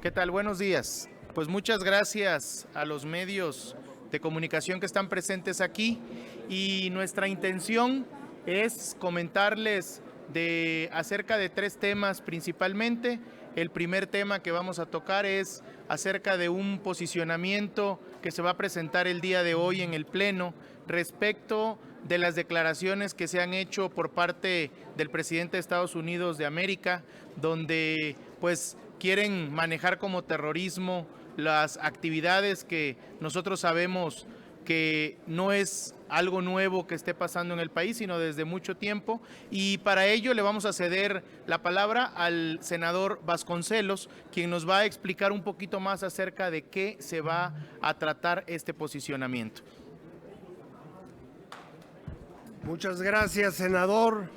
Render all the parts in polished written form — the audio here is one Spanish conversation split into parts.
¿Qué tal? Buenos días. Pues muchas gracias a los medios de comunicación que están presentes aquí y nuestra intención es comentarles acerca de tres temas principalmente. El primer tema que vamos a tocar es acerca de un posicionamiento que se va a presentar el día de hoy en el Pleno respecto de las declaraciones que se han hecho por parte del presidente de Estados Unidos de América, donde pues quieren manejar como terrorismo las actividades que nosotros sabemos que no es algo nuevo que esté pasando en el país, sino desde mucho tiempo. Y para ello le vamos a ceder la palabra al senador Vasconcelos, quien nos va a explicar un poquito más acerca de qué se va a tratar este posicionamiento. Muchas gracias, senador.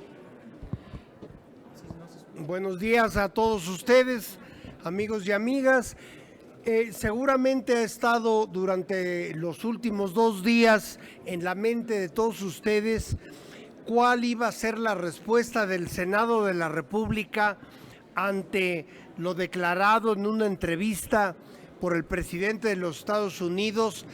Buenos días a todos ustedes, amigos y amigas. Seguramente ha estado durante los últimos 2 días en la mente de todos ustedes cuál iba a ser la respuesta del Senado de la República ante lo declarado en una entrevista por el presidente de los Estados Unidos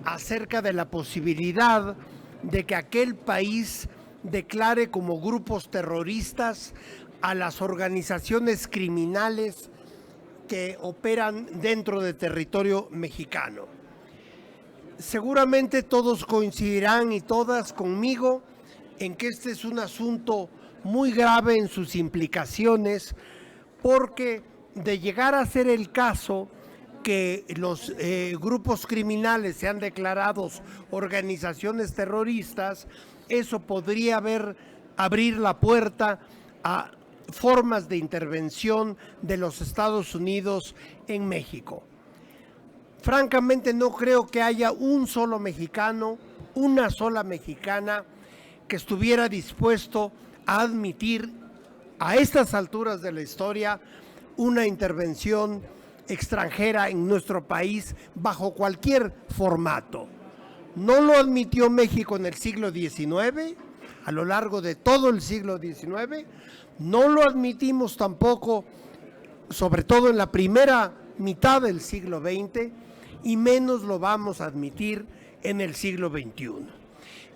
acerca de la posibilidad de que aquel país declare como grupos terroristas a las organizaciones criminales que operan dentro del territorio mexicano. Seguramente todos coincidirán y todas conmigo en que este es un asunto muy grave en sus implicaciones, porque de llegar a ser el caso que los grupos criminales sean declarados organizaciones terroristas, eso podría abrir la puerta a formas de intervención de los Estados Unidos en México. Francamente no creo que haya un solo mexicano, una sola mexicana que estuviera dispuesto a admitir a estas alturas de la historia una intervención extranjera en nuestro país bajo cualquier formato. No lo admitió México en el siglo XIX, a lo largo de todo el siglo XIX, no lo admitimos tampoco, sobre todo en la primera mitad del siglo XX, y menos lo vamos a admitir en el siglo XXI.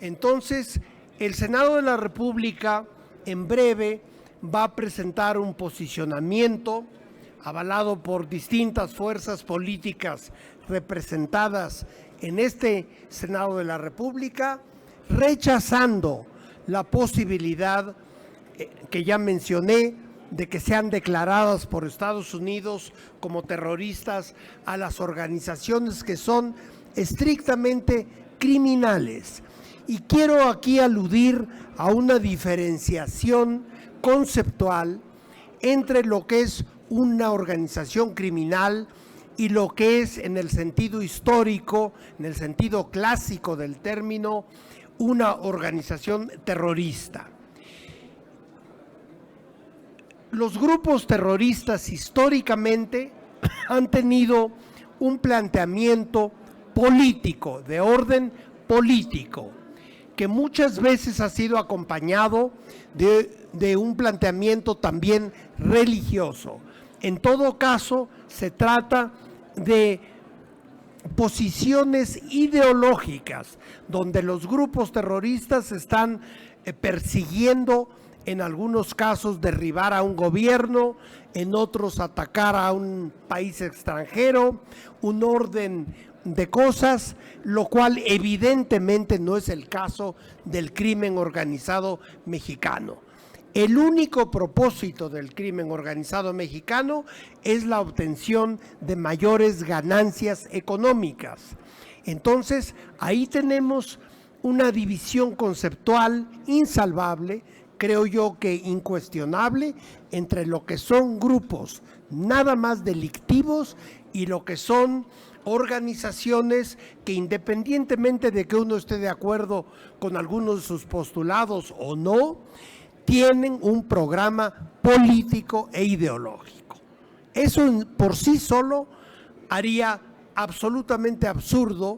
Entonces, el Senado de la República en breve va a presentar un posicionamiento avalado por distintas fuerzas políticas representadas en este Senado de la República, rechazando la posibilidad que ya mencioné de que sean declaradas por Estados Unidos como terroristas a las organizaciones que son estrictamente criminales. Y quiero aquí aludir a una diferenciación conceptual entre lo que es una organización criminal y lo que es, en el sentido histórico, en el sentido clásico del término, una organización terrorista. Los grupos terroristas históricamente han tenido un planteamiento político, de orden político, que muchas veces ha sido acompañado de un planteamiento también religioso. En todo caso, se trata de posiciones ideológicas, donde los grupos terroristas están persiguiendo, en algunos casos derribar a un gobierno, en otros atacar a un país extranjero, un orden de cosas, lo cual evidentemente no es el caso del crimen organizado mexicano. El único propósito del crimen organizado mexicano es la obtención de mayores ganancias económicas. Entonces, ahí tenemos una división conceptual insalvable, creo yo que incuestionable, entre lo que son grupos nada más delictivos y lo que son organizaciones que, independientemente de que uno esté de acuerdo con algunos de sus postulados o no, tienen un programa político e ideológico. Eso por sí solo haría absolutamente absurdo,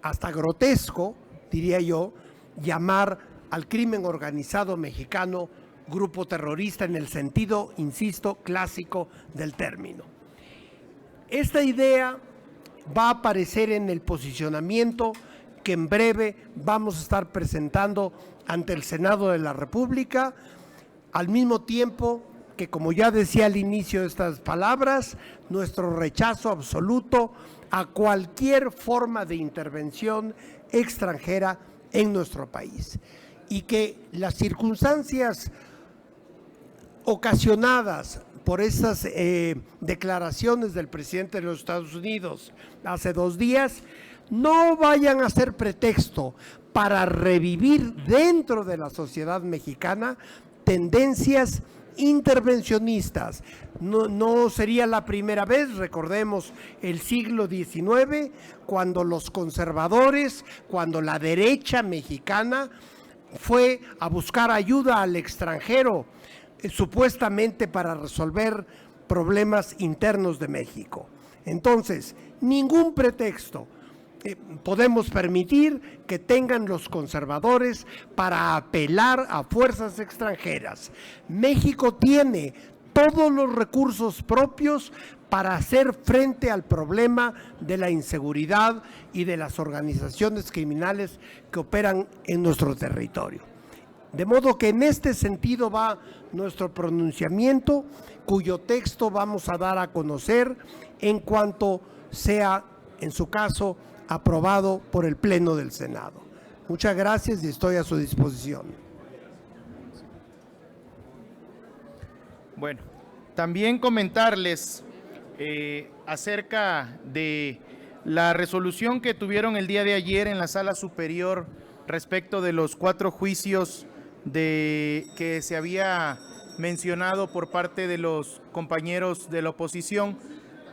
hasta grotesco, diría yo, llamar al crimen organizado mexicano grupo terrorista en el sentido, insisto, clásico del término. Esta idea va a aparecer en el posicionamiento que en breve vamos a estar presentando ante el Senado de la República, al mismo tiempo que, como ya decía al inicio de estas palabras, nuestro rechazo absoluto a cualquier forma de intervención extranjera en nuestro país, y que las circunstancias ocasionadas por estas declaraciones del presidente de los Estados Unidos hace 2 días no vayan a ser pretexto para revivir dentro de la sociedad mexicana tendencias intervencionistas. No sería la primera vez, recordemos el siglo XIX, cuando los conservadores, cuando la derecha mexicana fue a buscar ayuda al extranjero, supuestamente para resolver problemas internos de México. Entonces, ningún pretexto podemos permitir que tengan los conservadores para apelar a fuerzas extranjeras. México tiene todos los recursos propios para hacer frente al problema de la inseguridad y de las organizaciones criminales que operan en nuestro territorio. De modo que en este sentido va nuestro pronunciamiento, cuyo texto vamos a dar a conocer en cuanto sea, en su caso, aprobado por el Pleno del Senado. Muchas gracias y estoy a su disposición. Bueno, también comentarles acerca de la resolución que tuvieron el día de ayer en la Sala Superior respecto de los 4 juicios que se había mencionado por parte de los compañeros de la oposición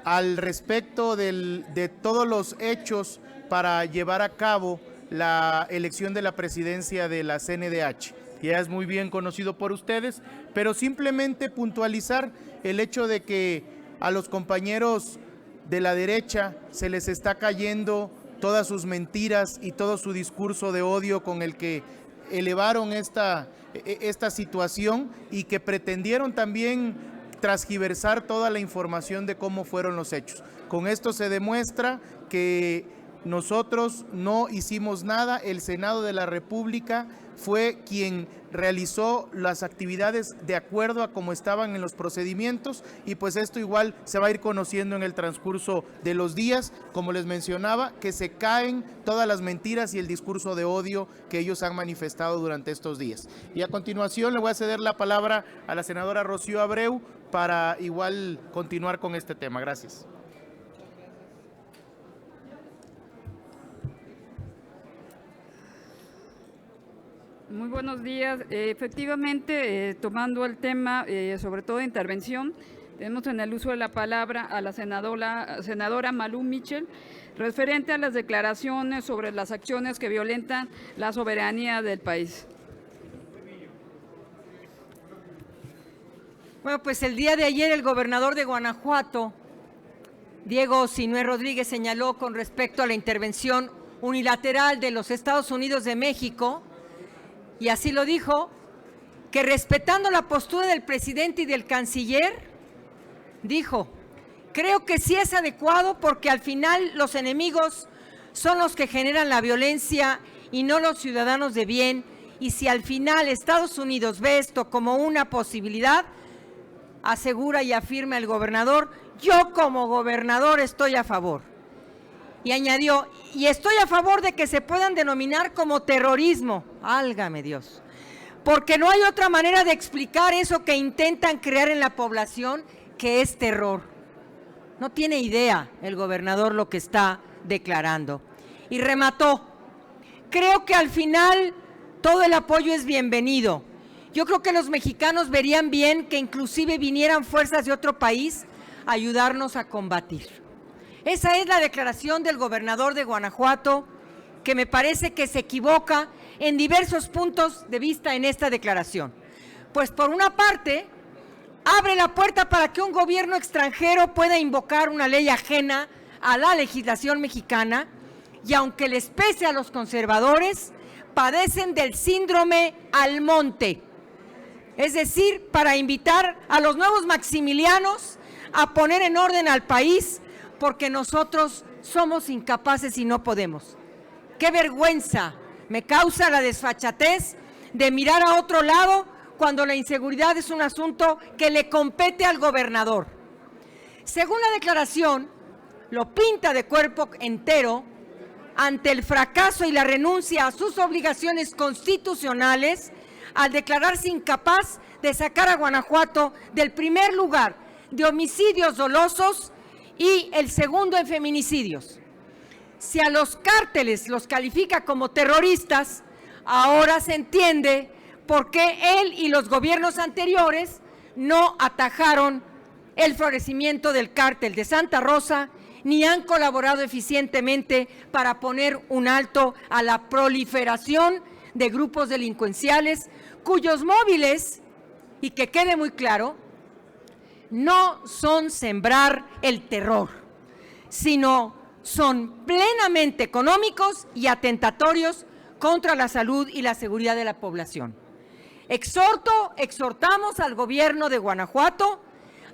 al respecto de todos los hechos para llevar a cabo la elección de la presidencia de la CNDH. Ya es muy bien conocido por ustedes, pero simplemente puntualizar el hecho de que a los compañeros de la derecha se les está cayendo todas sus mentiras y todo su discurso de odio con el que elevaron esta situación y que pretendieron también transgiversar toda la información de cómo fueron los hechos. Con esto se demuestra que nosotros no hicimos nada, el Senado de la República fue quien realizó las actividades de acuerdo a cómo estaban en los procedimientos, y pues esto igual se va a ir conociendo en el transcurso de los días, como les mencionaba, que se caen todas las mentiras y el discurso de odio que ellos han manifestado durante estos días. Y a continuación le voy a ceder la palabra a la senadora Rocío Abreu para igual continuar con este tema. Gracias. Muy buenos días. Efectivamente, tomando el tema, sobre todo de intervención, tenemos en el uso de la palabra a la senadora Malú Michel, referente a las declaraciones sobre las acciones que violentan la soberanía del país. Bueno, pues el día de ayer el gobernador de Guanajuato, Diego Sinue Rodríguez, señaló con respecto a la intervención unilateral de los Estados Unidos de México, y así lo dijo, que respetando la postura del presidente y del canciller, dijo, creo que sí es adecuado porque al final los enemigos son los que generan la violencia y no los ciudadanos de bien, y si al final Estados Unidos ve esto como una posibilidad, asegura y afirma el gobernador, yo como gobernador estoy a favor. Y añadió, y estoy a favor de que se puedan denominar como terrorismo, válgame Dios, porque no hay otra manera de explicar eso que intentan crear en la población, que es terror. No tiene idea el gobernador lo que está declarando. Y remató, creo que al final todo el apoyo es bienvenido. Yo creo que los mexicanos verían bien que inclusive vinieran fuerzas de otro país a ayudarnos a combatir. Esa es la declaración del gobernador de Guanajuato, que me parece que se equivoca en diversos puntos de vista en esta declaración. Pues por una parte, abre la puerta para que un gobierno extranjero pueda invocar una ley ajena a la legislación mexicana, y aunque les pese a los conservadores, padecen del síndrome Almonte. Es decir, para invitar a los nuevos maximilianos a poner en orden al país, porque nosotros somos incapaces y no podemos. ¡Qué vergüenza me causa la desfachatez de mirar a otro lado cuando la inseguridad es un asunto que le compete al gobernador! Según la declaración, lo pinta de cuerpo entero ante el fracaso y la renuncia a sus obligaciones constitucionales al declararse incapaz de sacar a Guanajuato del primer lugar de homicidios dolosos y el segundo en feminicidios. Si a los cárteles los califica como terroristas, ahora se entiende por qué él y los gobiernos anteriores no atajaron el florecimiento del cártel de Santa Rosa ni han colaborado eficientemente para poner un alto a la proliferación de grupos delincuenciales cuyos móviles, y que quede muy claro, no son sembrar el terror, sino son plenamente económicos y atentatorios contra la salud y la seguridad de la población. Exhortamos al gobierno de Guanajuato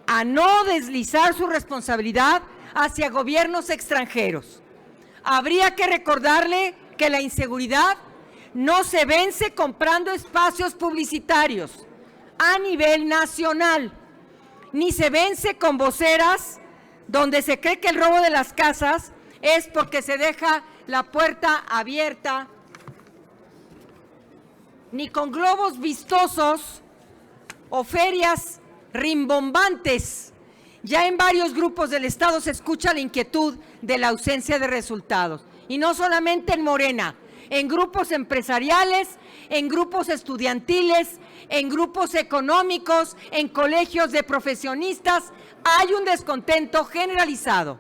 a no deslizar su responsabilidad hacia gobiernos extranjeros. Habría que recordarle que la inseguridad no se vence comprando espacios publicitarios a nivel nacional, ni se vence con voceras donde se cree que el robo de las casas es porque se deja la puerta abierta, ni con globos vistosos o ferias rimbombantes. Ya en varios grupos del Estado se escucha la inquietud de la ausencia de resultados. Y no solamente en Morena, en grupos empresariales, en grupos estudiantiles, en grupos económicos, en colegios de profesionistas, hay un descontento generalizado.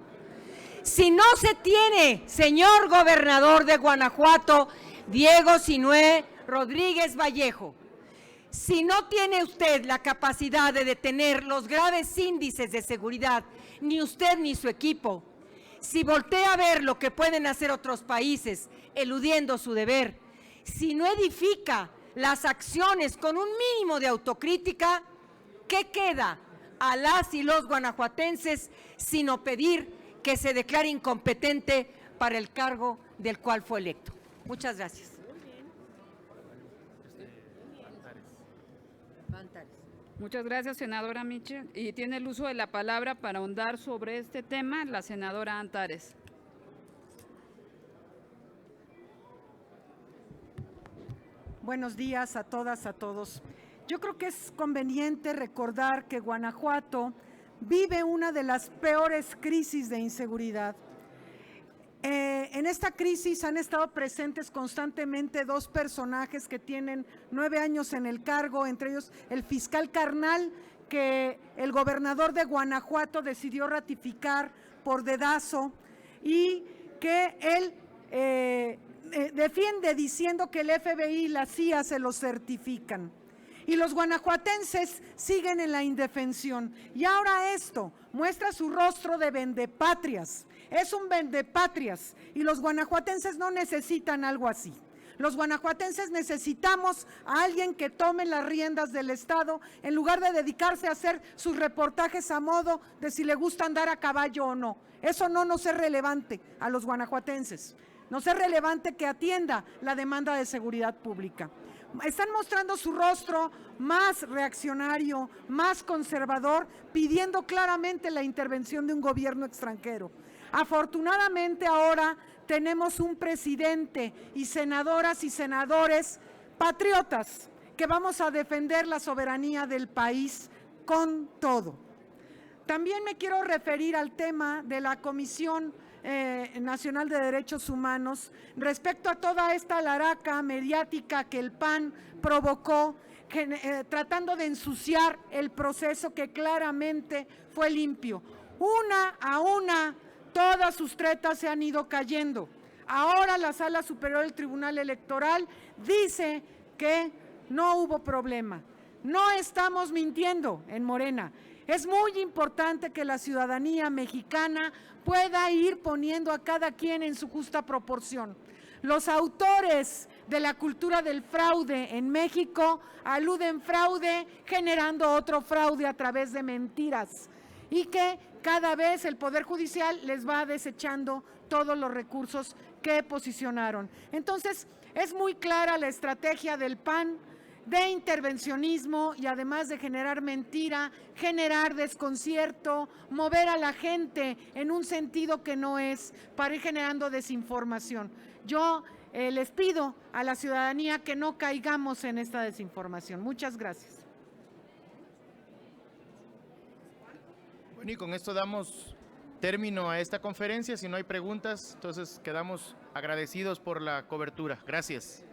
Si no se tiene, señor gobernador de Guanajuato, Diego Sinué Rodríguez Vallejo, si no tiene usted la capacidad de detener los graves índices de seguridad, ni usted ni su equipo, si voltea a ver lo que pueden hacer otros países eludiendo su deber, si no edifica las acciones con un mínimo de autocrítica, ¿qué queda a las y los guanajuatenses sino pedir que se declare incompetente para el cargo del cual fue electo? Muchas gracias. Muchas gracias, senadora Michel. Y tiene el uso de la palabra para ahondar sobre este tema la senadora Antares. Buenos días a todas, a todos. Yo creo que es conveniente recordar que Guanajuato vive una de las peores crisis de inseguridad. En esta crisis han estado presentes constantemente dos personajes que tienen 9 años en el cargo, entre ellos el fiscal Carnal, que el gobernador de Guanajuato decidió ratificar por dedazo y que él defiende diciendo que el FBI y la CIA se lo certifican. Y los guanajuatenses siguen en la indefensión. Y ahora esto muestra su rostro de vendepatrias. Es un vendepatrias y los guanajuatenses no necesitan algo así. Los guanajuatenses necesitamos a alguien que tome las riendas del Estado en lugar de dedicarse a hacer sus reportajes a modo de si le gusta andar a caballo o no. Eso no nos es relevante a los guanajuatenses. Nos es relevante que atienda la demanda de seguridad pública. Están mostrando su rostro más reaccionario, más conservador, pidiendo claramente la intervención de un gobierno extranjero. Afortunadamente ahora tenemos un presidente y senadoras y senadores patriotas que vamos a defender la soberanía del país con todo. También me quiero referir al tema de la Comisión Nacional de Derechos Humanos respecto a toda esta laraca mediática que el PAN provocó, tratando de ensuciar el proceso que claramente fue limpio. Una a una, todas sus tretas se han ido cayendo. Ahora la Sala Superior del Tribunal Electoral dice que no hubo problema. No estamos mintiendo en Morena. Es muy importante que la ciudadanía mexicana pueda ir poniendo a cada quien en su justa proporción. Los autores de la cultura del fraude en México aluden fraude generando otro fraude a través de mentiras y que cada vez el Poder Judicial les va desechando todos los recursos que posicionaron. Entonces, es muy clara la estrategia del PAN de intervencionismo y además de generar mentira, generar desconcierto, mover a la gente en un sentido que no es, para ir generando desinformación. Yo les pido a la ciudadanía que no caigamos en esta desinformación. Muchas gracias. Bueno, y con esto damos término a esta conferencia. Si no hay preguntas, entonces quedamos agradecidos por la cobertura. Gracias.